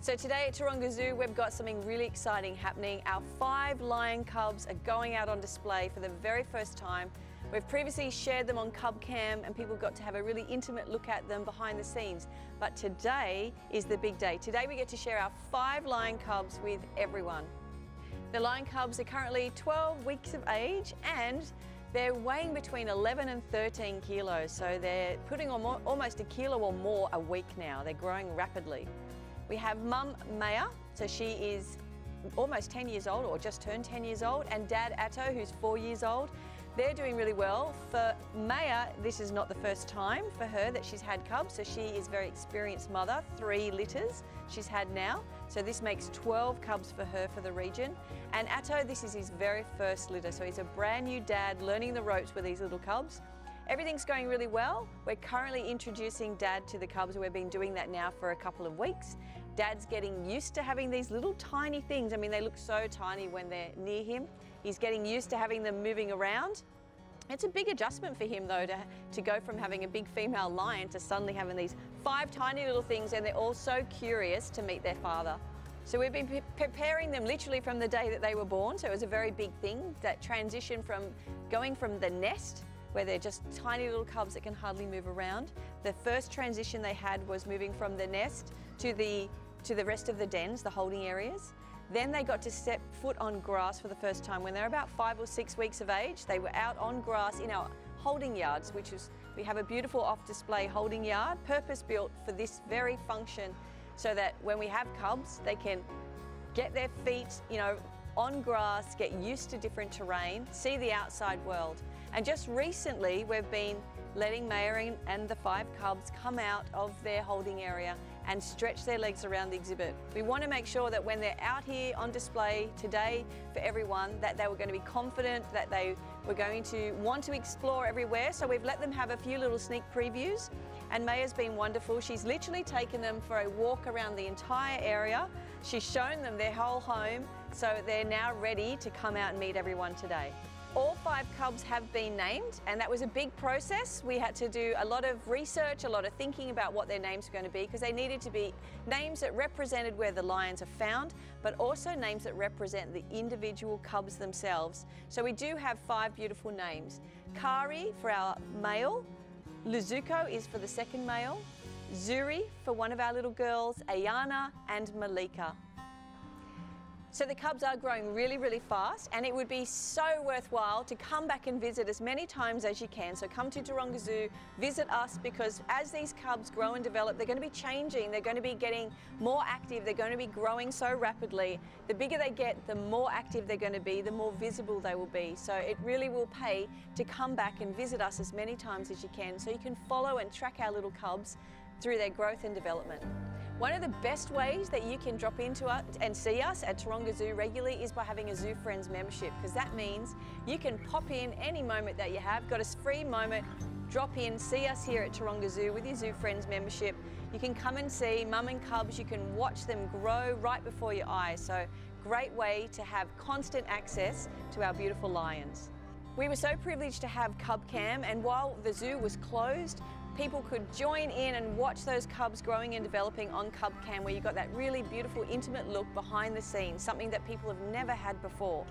So today at Taronga Zoo, we've got something really exciting happening. Our 5 lion cubs are going out on display for the very first time. We've previously shared them on Cub Cam and people got to have a really intimate look at them behind the scenes. But today is the big day. Today we get to share our 5 lion cubs with everyone. The lion cubs are currently 12 weeks of age and they're weighing between 11 and 13 kilos. So they're putting on almost a kilo or more a week now. They're growing rapidly. We have mum Maya, so she is almost 10 years old or just turned 10 years old, and dad Atto, who's 4 years old. They're doing really well. For Maya, this is not the first time for her that she's had cubs, so she is a very experienced mother. 3 litters she's had now, so this makes 12 cubs for her for the region. And Atto, this is his very first litter, so he's a brand new dad learning the ropes with these little cubs. Everything's going really well. We're currently introducing Dad to the cubs. We've been doing that now for a couple of weeks. Dad's getting used to having these little tiny things. I mean, they look so tiny when they're near him. He's getting used to having them moving around. It's a big adjustment for him though to go from having a big female lion to suddenly having these 5 tiny little things, and they're all so curious to meet their father. So we've been preparing them literally from the day that they were born. So it was a very big thing, that transition from going from the nest, where they're just tiny little cubs that can hardly move around. The first transition they had was moving from the nest to the rest of the dens, the holding areas. Then they got to step foot on grass for the first time when they're about 5 or 6 weeks of age. They were out on grass in our holding yards, we have a beautiful off-display holding yard, purpose-built for this very function, so that when we have cubs, they can get their feet, on grass, get used to different terrain, see the outside world. And just recently, we've been letting Maya and the 5 cubs come out of their holding area and stretch their legs around the exhibit. We want to make sure that when they're out here on display today for everyone, that they were going to be confident, that they were going to want to explore everywhere. So we've let them have a few little sneak previews, and Maya's been wonderful. She's literally taken them for a walk around the entire area. She's shown them their whole home, so they're now ready to come out and meet everyone today. All 5 cubs have been named, and that was a big process. We had to do a lot of research, a lot of thinking about what their names were going to be, because they needed to be names that represented where the lions are found, but also names that represent the individual cubs themselves. So we do have 5 beautiful names. Khari for our male, Luzuko is for the second male, Zuri for one of our little girls, Ayanna and Malika. So the cubs are growing really, really fast, and it would be so worthwhile to come back and visit as many times as you can. So come to Taronga Zoo, visit us, because as these cubs grow and develop, they're going to be changing, they're going to be getting more active, they're going to be growing so rapidly. The bigger they get, the more active they're going to be, the more visible they will be. So it really will pay to come back and visit us as many times as you can, so you can follow and track our little cubs through their growth and development. One of the best ways that you can drop into us and see us at Taronga Zoo regularly is by having a Zoo Friends membership, because that means you can pop in any moment that you have, got a free moment, drop in, see us here at Taronga Zoo with your Zoo Friends membership. You can come and see mum and cubs, you can watch them grow right before your eyes. So great way to have constant access to our beautiful lions. We were so privileged to have Cub Cam, and while the zoo was closed, people could join in and watch those cubs growing and developing on Cub Cam, where you got that really beautiful, intimate look behind the scenes, something that people have never had before.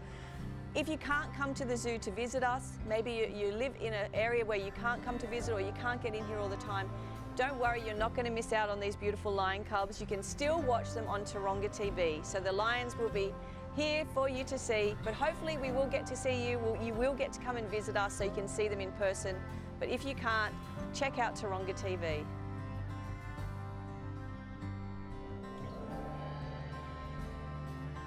If you can't come to the zoo to visit us, maybe you live in an area where you can't come to visit or you can't get in here all the time, don't worry, you're not going to miss out on these beautiful lion cubs. You can still watch them on Taronga TV. So the lions will be here for you to see, but hopefully we will get to see you. You will get to come and visit us so you can see them in person. But if you can't, check out Taronga TV.